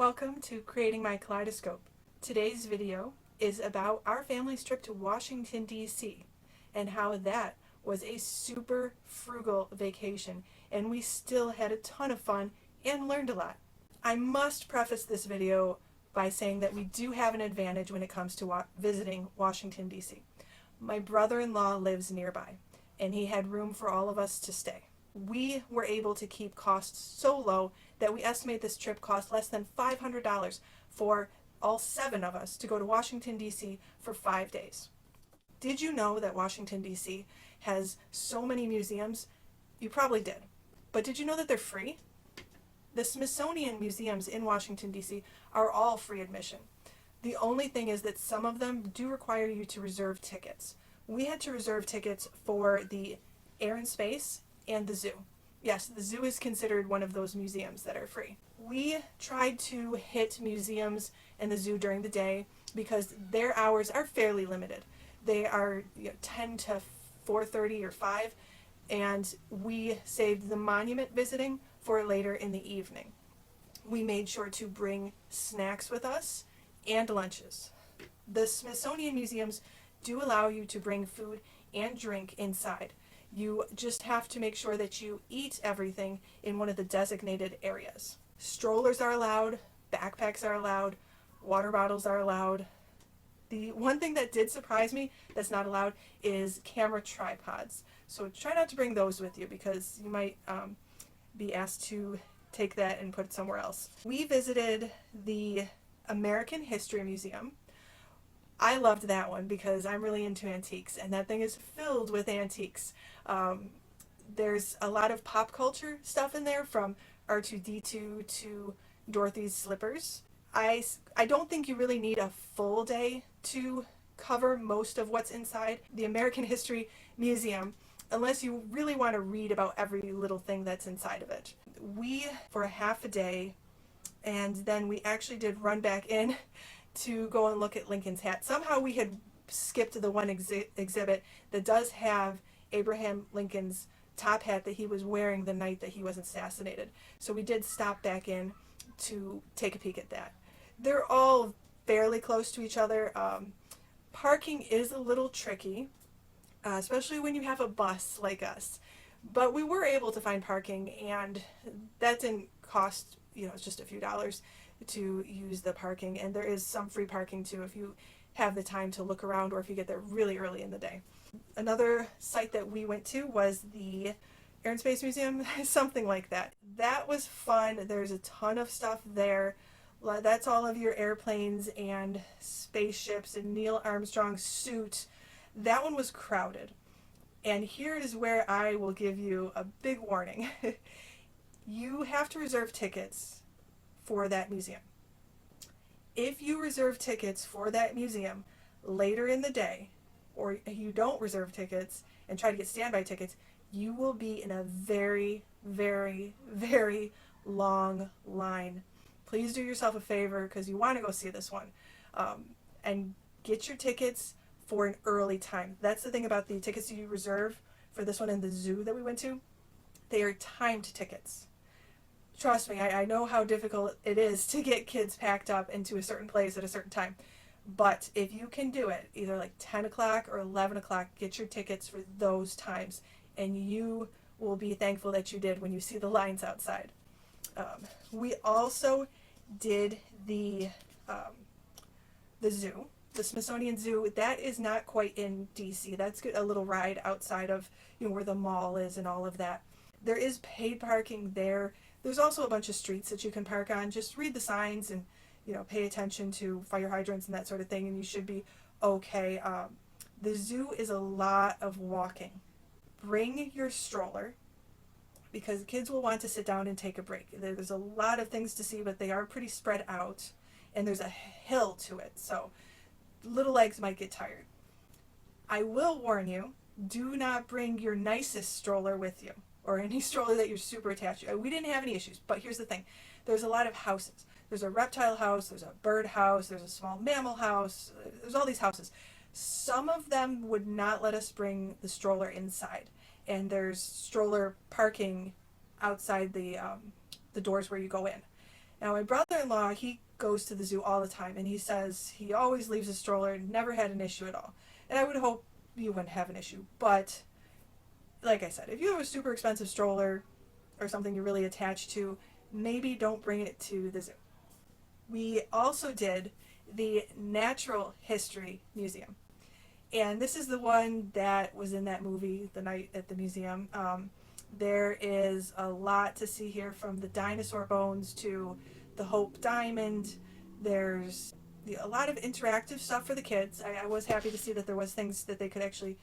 Welcome to Creating My Kaleidoscope. Today's video is about our family's trip to Washington, D.C. and how that was a super frugal vacation and we still had a ton of fun and learned a lot. I must preface this video by saying that we do have an advantage when it comes to visiting Washington, D.C. My brother-in-law lives nearby and he had room for all of us to stay. We were able to keep costs so low that we estimate this trip cost less than $500 for all 7 of us to go to Washington, D.C. for 5 days. Did you know that Washington, D.C. has so many museums? You probably did. But did you know that they're free? The Smithsonian museums in Washington, D.C. are all free admission. The only thing is that some of them do require you to reserve tickets. We had to reserve tickets for the Air and Space and the zoo. Yes, the zoo is considered one of those museums that are free. We tried to hit museums and the zoo during the day because their hours are fairly limited. They are 10 to 4:30 or 5, and we saved the monument visiting for later in the evening. We made sure to bring snacks with us and lunches. The Smithsonian museums do allow you to bring food and drink inside. You just have to make sure that you eat everything in one of the designated areas. Strollers are allowed, backpacks are allowed, water bottles are allowed. The one thing that did surprise me that's not allowed is camera tripods. So try not to bring those with you because you might be asked to take that and put it somewhere else. We visited the American History Museum. I loved that one because I'm really into antiques and that thing is filled with antiques. There's a lot of pop culture stuff in there, from R2-D2 to Dorothy's slippers. I don't think you really need a full day to cover most of what's inside the American History Museum unless you really want to read about every little thing that's inside of it. We, for a half a day, and then we actually did run back in to go and look at Lincoln's hat. Somehow we had skipped the one exhibit that does have Abraham Lincoln's top hat that he was wearing the night that he was assassinated. So we did stop back in to take a peek at that. They're all fairly close to each other. Parking is a little tricky, especially when you have a bus like us. But we were able to find parking, and that didn't cost, it's just a few dollars to use the parking, and there is some free parking too if you have the time to look around or if you get there really early in the day. Another site that we went to was the Air and Space Museum, something like that. That was fun. There's a ton of stuff there. That's all of your airplanes and spaceships and Neil Armstrong's suit. That one was crowded. And here is where I will give you a big warning. You have to reserve tickets for that museum. If you reserve tickets for that museum later in the day, or you don't reserve tickets and try to get standby tickets, you will be in a very, very, very long line. Please do yourself a favor because you want to go see this one, and get your tickets for an early time. That's the thing about the tickets you reserve for this one in the zoo that we went to. They are timed tickets. Trust me, I know how difficult it is to get kids packed up into a certain place at a certain time. But if you can do it, either like 10 o'clock or 11 o'clock, get your tickets for those times. And you will be thankful that you did when you see the lines outside. We also did the zoo, the Smithsonian Zoo. That is not quite in DC. That's a little ride outside of where the mall is and all of that. There is paid parking there. There's also a bunch of streets that you can park on. Just read the signs and pay attention to fire hydrants and that sort of thing, and you should be okay. The zoo is a lot of walking. Bring your stroller because kids will want to sit down and take a break. There's a lot of things to see, but they are pretty spread out, and there's a hill to it, so little legs might get tired. I will warn you, do not bring your nicest stroller with you, or any stroller that you're super attached to. We didn't have any issues, but here's the thing. There's a lot of houses. There's a reptile house, there's a bird house, there's a small mammal house, there's all these houses. Some of them would not let us bring the stroller inside, and there's stroller parking outside the doors where you go in. Now my brother-in-law, he goes to the zoo all the time, and he says he always leaves a stroller, never had an issue at all. And I would hope you wouldn't have an issue, but like I said, if you have a super expensive stroller or something you're really attached to, maybe don't bring it to the zoo. We also did the Natural History Museum. And this is the one that was in that movie, The Night at the Museum. There is a lot to see here, from the dinosaur bones to the Hope Diamond. There's a lot of interactive stuff for the kids. I was happy to see that there was things that they could actually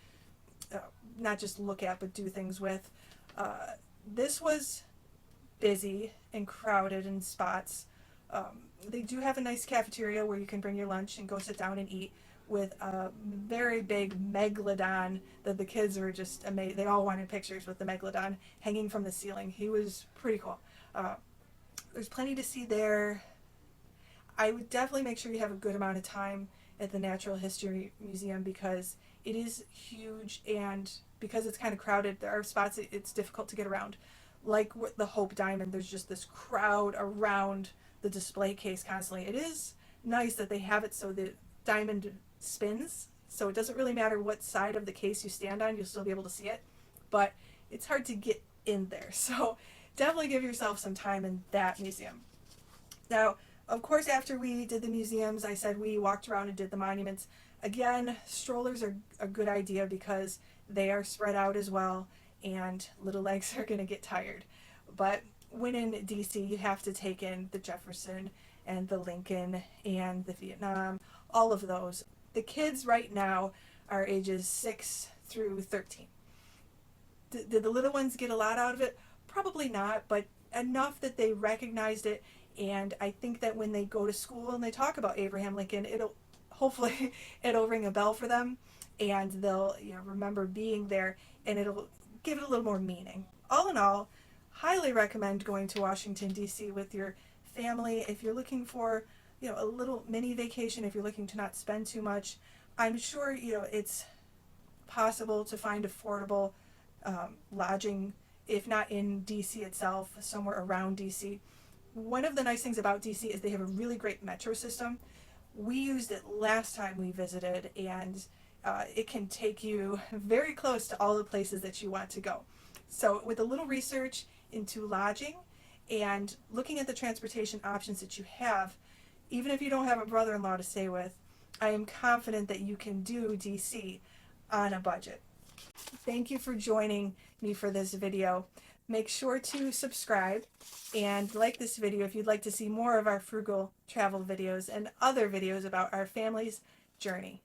not just look at, but do things with. This was busy and crowded in spots. They do have a nice cafeteria where you can bring your lunch and go sit down and eat, with a very big megalodon that the kids were just amazed. They all wanted pictures with the megalodon hanging from the ceiling. He was pretty cool. There's plenty to see there. I would definitely make sure you have a good amount of time at the Natural History Museum, because it is huge, and because it's kind of crowded, there are spots it's difficult to get around. Like with the Hope Diamond, there's just this crowd around the display case constantly. It is nice that they have it so the diamond spins, so it doesn't really matter what side of the case you stand on, you'll still be able to see it, but it's hard to get in there. So definitely give yourself some time in that museum. Now, of course, after we did the museums, I said we walked around and did the monuments. Again, strollers are a good idea because they are spread out as well, and little legs are going to get tired. But when in DC, you have to take in the Jefferson and the Lincoln and the Vietnam, all of those. The kids right now are ages 6 through 13. Did the little ones get a lot out of it? Probably not, but enough that they recognized it. And I think that when they go to school and they talk about Abraham Lincoln, hopefully it'll ring a bell for them, and they'll remember being there, and it'll give it a little more meaning. All in all, highly recommend going to Washington, D.C. with your family if you're looking for a little mini vacation, if you're looking to not spend too much. I'm sure it's possible to find affordable lodging, if not in DC itself, somewhere around DC. One of the nice things about DC is they have a really great metro system. We used it last time we visited, and it can take you very close to all the places that you want to go. So with a little research into lodging and looking at the transportation options that you have, even if you don't have a brother-in-law to stay with, I am confident that you can do DC on a budget. Thank you for joining me for this video. Make sure to subscribe and like this video if you'd like to see more of our frugal travel videos and other videos about our family's journey.